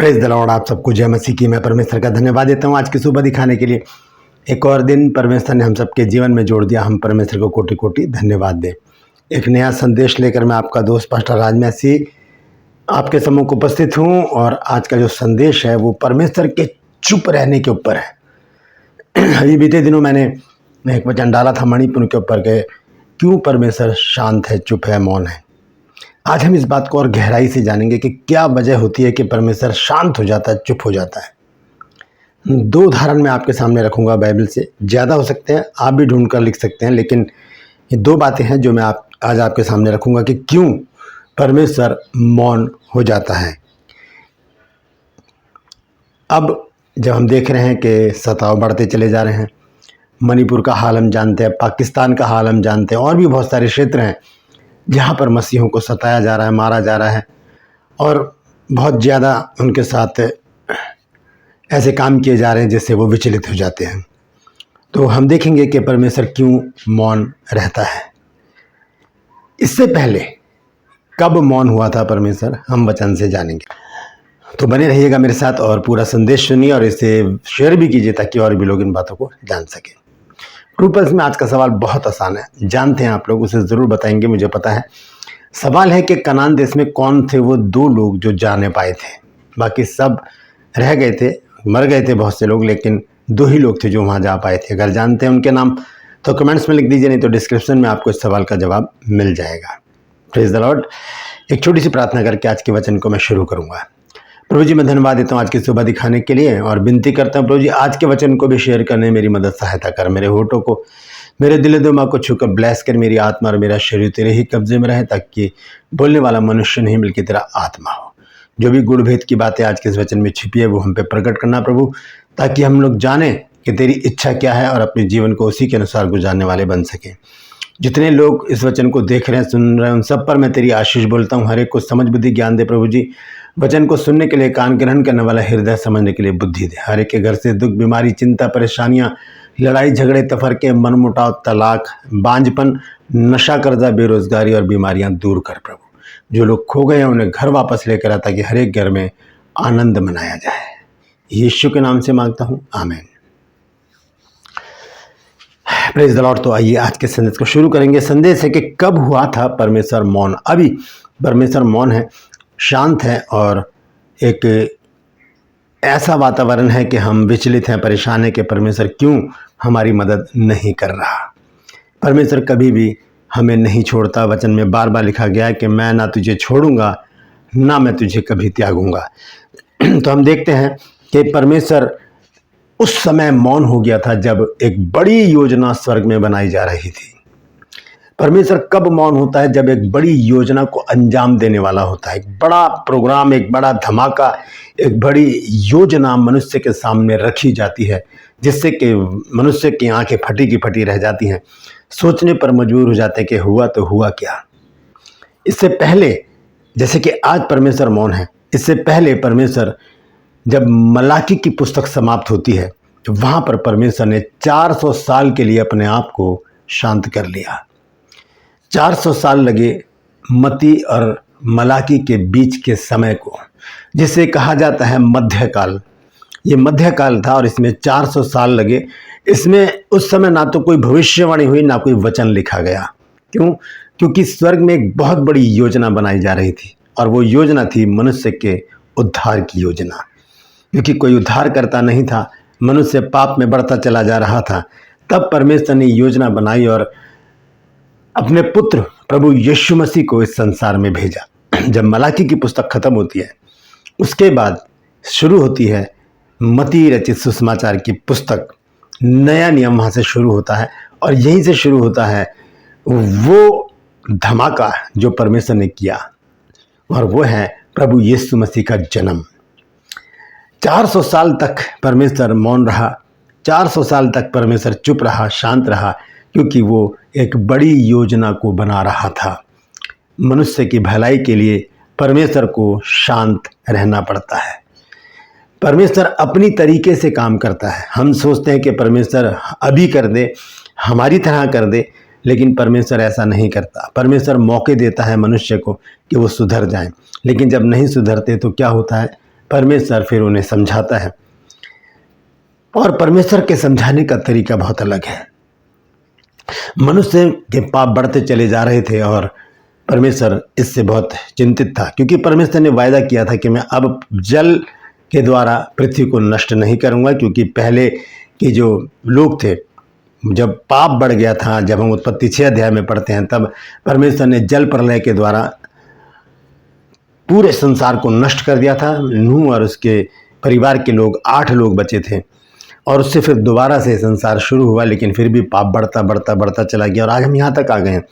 Praise the Lord. आप सबको जय मसीह की। मैं परमेश्वर का धन्यवाद देता हूँ आज की सुबह दिखाने के लिए। एक और दिन परमेश्वर ने हम सबके जीवन में जोड़ दिया। हम परमेश्वर को कोटि कोटि धन्यवाद दें। एक नया संदेश लेकर मैं आपका दोस्त पास्टर राज मसीह आपके सम्मुख उपस्थित हूँ। और आज का जो संदेश है वो परमेश्वर के चुप रहने के ऊपर है। अभी बीते दिनों मैंने एक वचन डाला था मणिपुर के ऊपर के क्यों परमेश्वर शांत है, चुप है, मौन है। आज हम इस बात को और गहराई से जानेंगे कि क्या वजह होती है कि परमेश्वर शांत हो जाता है, चुप हो जाता है। दो उदाहरण मैं आपके सामने रखूंगा बाइबल से। ज़्यादा हो सकते हैं, आप भी ढूंढ कर लिख सकते हैं, लेकिन ये दो बातें हैं जो मैं आज आपके सामने रखूंगा कि क्यों परमेश्वर मौन हो जाता है। अब जब हम देख रहे हैं कि सताव बढ़ते चले जा रहे हैं, मणिपुर का हाल हम जानते हैं, पाकिस्तान का हाल हम जानते हैं, और भी बहुत सारे क्षेत्र हैं जहाँ पर मसीहों को सताया जा रहा है, मारा जा रहा है, और बहुत ज़्यादा उनके साथ ऐसे काम किए जा रहे हैं जिससे वो विचलित हो जाते हैं। तो हम देखेंगे कि परमेश्वर क्यों मौन रहता है। इससे पहले कब मौन हुआ था परमेश्वर, हम वचन से जानेंगे। तो बने रहिएगा मेरे साथ और पूरा संदेश सुनिए और इसे शेयर भी कीजिए ताकि और भी लोग इन बातों को जान सकें। ट्रूपर्स में आज का सवाल बहुत आसान है, जानते हैं आप लोग, उसे ज़रूर बताएंगे, मुझे पता है। सवाल है कि कनान देश में कौन थे वो दो लोग जो जाने पाए थे। बाकी सब रह गए थे, मर गए थे बहुत से लोग, लेकिन दो ही लोग थे जो वहाँ जा पाए थे। अगर जानते हैं उनके नाम तो कमेंट्स में लिख दीजिए, नहीं तो डिस्क्रिप्शन में आपको इस सवाल का जवाब मिल जाएगा। Praise the Lord. एक छोटी सी प्रार्थना करके आज के वचन को मैं शुरू करूँगा। प्रभु जी, मैं धन्यवाद देता हूँ आज की सुबह दिखाने के लिए, और विनती करता हूँ प्रभु जी आज के वचन को भी शेयर करने में मेरी मदद सहायता कर। मेरे होठों को, मेरे दिल दिमाग को छूकर ब्लेस कर। मेरी आत्मा और मेरा शरीर तेरे ही कब्जे में रहे, ताकि बोलने वाला मनुष्य नहीं बल्कि तेरा आत्मा हो। जो भी गुड़ भेद की बातें आज के इस वचन में छिपी है वो हम पे प्रकट करना प्रभु, ताकि हम लोग जानें कि तेरी इच्छा क्या है और अपने जीवन को उसी के अनुसार गुजारने वाले बन सकें। जितने लोग इस वचन को देख रहे हैं, सुन रहे हैं, उन सब पर मैं तेरी आशीष बोलता हूँ। हर एक को समझ बुद्धि ज्ञान दे प्रभु जी। वचन को सुनने के लिए कान ग्रहण करने वाला हृदय, समझने के लिए बुद्धि दे। हर एक के घर से दुख, बीमारी, चिंता, परेशानियाँ, लड़ाई झगड़े, तफरके, मनमुटाव, तलाक, बांझपन, नशा, कर्जा, बेरोजगारी और बीमारियां दूर कर प्रभु। जो लोग खो गए हैं उन्हें घर वापस लेकर आ, ताकि हर एक घर में आनंद मनाया जाए। यीशु के नाम से मांगता हूँ, आमीन। Praise the Lord. तो आइए आज के संदेश को शुरू करेंगे। संदेश है कि कब हुआ था परमेश्वर मौन। अभी परमेश्वर मौन है, शांत है, और एक ऐसा वातावरण है कि हम विचलित हैं, परेशान हैं कि परमेश्वर क्यों हमारी मदद नहीं कर रहा। परमेश्वर कभी भी हमें नहीं छोड़ता। वचन में बार बार लिखा गया है कि मैं ना तुझे छोड़ूंगा ना मैं तुझे कभी त्यागूंगा। तो हम देखते हैं कि परमेश्वर उस समय मौन हो गया था जब एक बड़ी योजना स्वर्ग में बनाई जा रही थी। परमेश्वर कब मौन होता है? जब एक बड़ी योजना को अंजाम देने वाला होता है। एक बड़ा प्रोग्राम, एक बड़ा धमाका, एक बड़ी योजना मनुष्य के सामने रखी जाती है, जिससे कि मनुष्य की आंखें फटी की फटी रह जाती हैं, सोचने पर मजबूर हो जाते हैं कि हुआ तो हुआ क्या। इससे पहले, जैसे कि आज परमेश्वर मौन है, इससे पहले परमेश्वर जब मलाकी की पुस्तक समाप्त होती है तो वहाँ पर परमेश्वर ने 400 साल के लिए अपने आप को शांत कर लिया। 400 साल लगे मती और मलाकी के बीच के समय को, जिसे कहा जाता है मध्यकाल। ये मध्यकाल था और इसमें 400 साल लगे। इसमें उस समय ना तो कोई भविष्यवाणी हुई, ना कोई वचन लिखा गया। क्यों? क्योंकि स्वर्ग में एक बहुत बड़ी योजना बनाई जा रही थी, और वो योजना थी मनुष्य के उद्धार की योजना। क्योंकि कोई उद्धार करता नहीं था, मनुष्य पाप में बढ़ता चला जा रहा था। तब परमेश्वर ने योजना बनाई और अपने पुत्र प्रभु यीशु मसीह को इस संसार में भेजा। जब मलाकी की पुस्तक खत्म होती है, उसके बाद शुरू होती है मती रचित सुसमाचार की पुस्तक। नया नियम वहाँ से शुरू होता है, और यहीं से शुरू होता है वो धमाका जो परमेश्वर ने किया, और वो है प्रभु यीशु मसीह का जन्म। 400 साल तक परमेश्वर मौन रहा। 400 साल तक परमेश्वर चुप रहा, शांत रहा, क्योंकि वो एक बड़ी योजना को बना रहा था। मनुष्य की भलाई के लिए परमेश्वर को शांत रहना पड़ता है। परमेश्वर अपनी तरीके से काम करता है। हम सोचते हैं कि परमेश्वर अभी कर दे, हमारी तरह कर दे, लेकिन परमेश्वर ऐसा नहीं करता। परमेश्वर मौके देता है मनुष्य को कि वो सुधर जाए, लेकिन जब नहीं सुधरते तो क्या होता है? परमेश्वर फिर उन्हें समझाता है, और परमेश्वर के समझाने का तरीका बहुत अलग है। मनुष्य के पाप बढ़ते चले जा रहे थे और परमेश्वर इससे बहुत चिंतित था, क्योंकि परमेश्वर ने वायदा किया था कि मैं अब जल के द्वारा पृथ्वी को नष्ट नहीं करूंगा, क्योंकि पहले के जो लोग थे, जब पाप बढ़ गया था, जब हम उत्पत्ति 6 अध्याय में पढ़ते हैं, तब परमेश्वर ने जल प्रलय के द्वारा पूरे संसार को नष्ट कर दिया था। नूह और उसके परिवार के लोग 8 लोग बचे थे, और उससे फिर दोबारा से संसार शुरू हुआ, लेकिन फिर भी पाप बढ़ता बढ़ता बढ़ता चला गया और आज हम यहाँ तक आ गए हैं।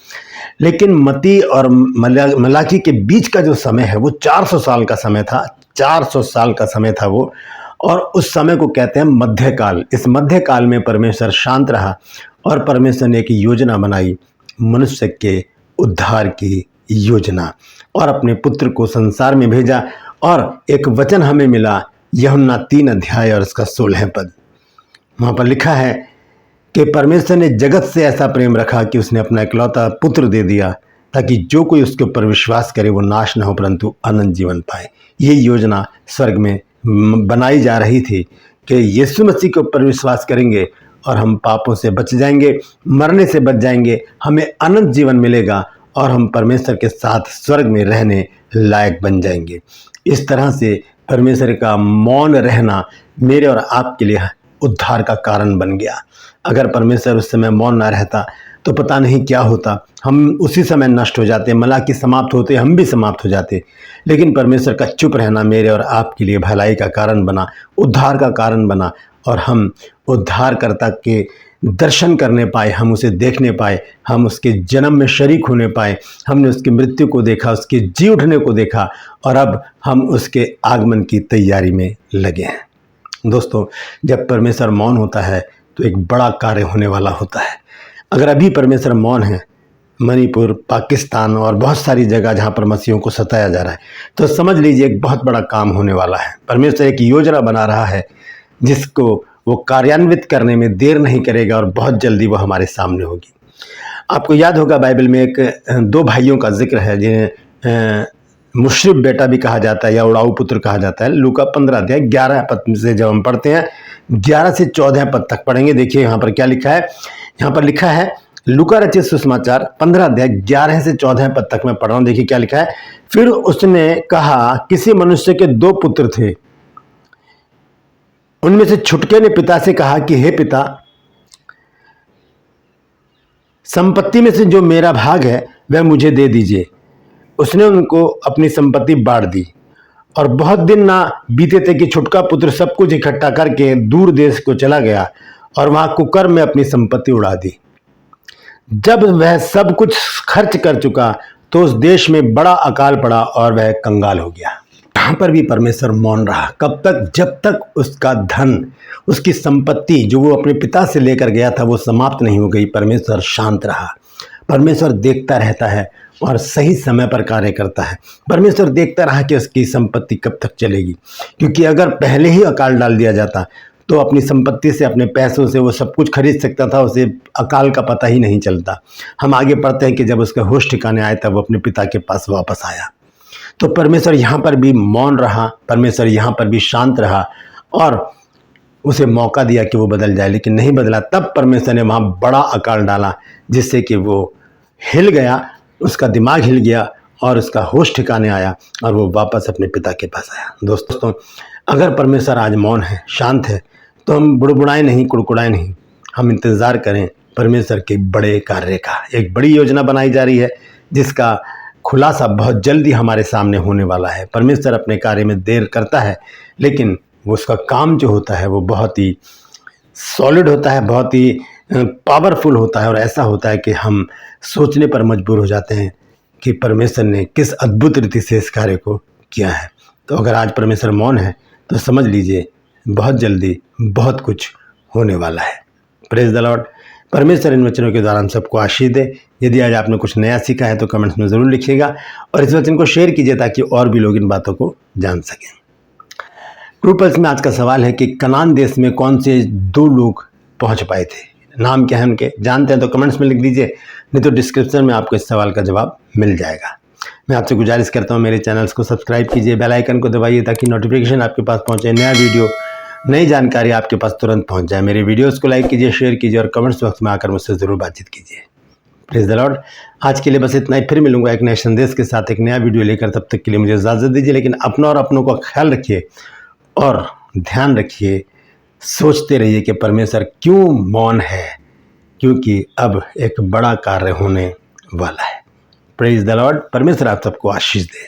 लेकिन मती और मलाकी के बीच का जो समय है वो 400 साल का समय था। 400 साल का समय था वो, और उस समय को कहते हैं मध्यकाल। इस मध्यकाल में परमेश्वर शांत रहा और परमेश्वर ने एक योजना बनाई, मनुष्य के उद्धार की योजना, और अपने पुत्र को संसार में भेजा। और एक वचन हमें मिला, यूहन्ना 3 अध्याय और उसका 16 पद। वहाँ पर लिखा है कि परमेश्वर ने जगत से ऐसा प्रेम रखा कि उसने अपना इकलौता पुत्र दे दिया, ताकि जो कोई उसके ऊपर विश्वास करे वो नाश न हो परंतु अनंत जीवन पाए। ये योजना स्वर्ग में बनाई जा रही थी कि यीशु मसीह के ऊपर विश्वास करेंगे और हम पापों से बच जाएंगे, मरने से बच जाएंगे, हमें अनंत जीवन मिलेगा और हम परमेश्वर के साथ स्वर्ग में रहने लायक बन जाएंगे। इस तरह से परमेश्वर का मौन रहना मेरे और आपके लिए उद्धार का कारण बन गया। अगर परमेश्वर उस समय मौन ना रहता तो पता नहीं क्या होता, हम उसी समय नष्ट हो जाते, मलाकी समाप्त होते, हम भी समाप्त हो जाते। लेकिन परमेश्वर का चुप रहना मेरे और आपके लिए भलाई का कारण बना, उद्धार का कारण बना, और हम उद्धारकर्ता के दर्शन करने पाए, हम उसे देखने पाए, हम उसके जन्म में शरीक होने पाए, हमने उसकी मृत्यु को देखा, उसके जी उठने को देखा, और अब हम उसके आगमन की तैयारी में लगे हैं। दोस्तों, जब परमेश्वर मौन होता है तो एक बड़ा कार्य होने वाला होता है। अगर अभी परमेश्वर मौन है, मणिपुर, पाकिस्तान और बहुत सारी जगह जहाँ पर मसीहों को सताया जा रहा है, तो समझ लीजिए एक बहुत बड़ा काम होने वाला है। परमेश्वर एक योजना बना रहा है जिसको वो कार्यान्वित करने में देर नहीं करेगा, और बहुत जल्दी वो हमारे सामने होगी। आपको याद होगा बाइबल में एक 2 भाइयों का जिक्र है जिन्हें मुशरिफ बेटा भी कहा जाता है या उड़ाऊ पुत्र कहा जाता है। लूका 15 अध्याय 11 पद से जब हम पढ़ते हैं, 11 से 14 पद तक पढ़ेंगे। देखिए यहाँ पर क्या लिखा है। यहाँ पर लिखा है, लूका रचित सुसमाचार 15 अध्याय 11 से 14 पद तक मैं पढ़ रहा हूँ। देखिए क्या लिखा है। फिर उसने कहा, किसी मनुष्य के 2 पुत्र थे। उनमें से छुटके ने पिता से कहा कि हे पिता, संपत्ति में से जो मेरा भाग है वह मुझे दे दीजिए। उसने उनको अपनी संपत्ति बांट दी, और बहुत दिन ना बीते थे कि छुटका पुत्र सब कुछ इकट्ठा करके दूर देश को चला गया और वहां कुकर्म में अपनी संपत्ति उड़ा दी। जब वह सब कुछ खर्च कर चुका तो उस देश में बड़ा अकाल पड़ा और वह कंगाल हो गया। यहाँ पर भी परमेश्वर मौन रहा। कब तक? जब तक उसका धन, उसकी संपत्ति जो वो अपने पिता से लेकर गया था वो समाप्त नहीं हो गई। परमेश्वर शांत रहा। परमेश्वर देखता रहता है और सही समय पर कार्य करता है। परमेश्वर देखता रहा कि उसकी संपत्ति कब तक चलेगी, क्योंकि अगर पहले ही अकाल डाल दिया जाता तो अपनी संपत्ति से, अपने पैसों से वो सब कुछ खरीद सकता था, उसे अकाल का पता ही नहीं चलता। हम आगे पढ़ते हैं कि जब उसका होश ठिकाने आया तब वो अपने पिता के पास वापस आया। तो परमेश्वर यहाँ पर भी मौन रहा, परमेश्वर यहाँ पर भी शांत रहा और उसे मौका दिया कि वो बदल जाए, लेकिन नहीं बदला। तब परमेश्वर ने वहाँ बड़ा अकाल डाला जिससे कि वो हिल गया, उसका दिमाग हिल गया और उसका होश ठिकाने आया और वो वापस अपने पिता के पास आया। दोस्तों, अगर परमेश्वर आज मौन है, शांत है, तो हम बुड़बुड़ाएं नहीं, कुड़कुड़ाएं नहीं, हम इंतज़ार करें परमेश्वर के बड़े कार्य का। एक बड़ी योजना बनाई जा रही है जिसका खुलासा बहुत जल्दी हमारे सामने होने वाला है। परमेश्वर अपने कार्य में देर करता है, लेकिन वो उसका काम जो होता है वो बहुत ही सॉलिड होता है, बहुत ही पावरफुल होता है, और ऐसा होता है कि हम सोचने पर मजबूर हो जाते हैं कि परमेश्वर ने किस अद्भुत रीति से इस कार्य को किया है। तो अगर आज परमेश्वर मौन है तो समझ लीजिए बहुत जल्दी बहुत कुछ होने वाला है। Praise the Lord. परमेश्वर इन वचनों के द्वारा हम सबको आशीष दे। यदि आज आपने कुछ नया सीखा है तो कमेंट्स में ज़रूर लिखिएगा और इस वचन को शेयर कीजिए ताकि और भी लोग इन बातों को जान सकें। ट्रू पल्स में आज का सवाल है कि कनान देश में कौन से 2 लोग पहुंच पाए थे? नाम क्या है उनके? जानते हैं तो कमेंट्स में लिख दीजिए, नहीं तो डिस्क्रिप्शन में आपको इस सवाल का जवाब मिल जाएगा। मैं आपसे गुजारिश करता हूँ मेरे चैनल्स को सब्सक्राइब कीजिए, बेल आइकन को दबाइए ताकि नोटिफिकेशन आपके पास पहुँचे, नया वीडियो नई जानकारी आपके पास तुरंत पहुँच जाए। मेरे वीडियोज़ को लाइक कीजिए, शेयर कीजिए और कमेंट्स बॉक्स में आकर मुझसे ज़रूर बातचीत कीजिए। Praise the Lord. आज के लिए बस इतना ही, फिर मिलूंगा एक नए संदेश के साथ, एक नया वीडियो लेकर। तब तक के लिए मुझे इजाज़त दीजिए, लेकिन अपना और अपनों का ख्याल रखिए और ध्यान रखिए, सोचते रहिए कि परमेश्वर क्यों मौन है, क्योंकि अब एक बड़ा कार्य होने वाला है। Praise the Lord. परमेश्वर आप सबको आशीष दे।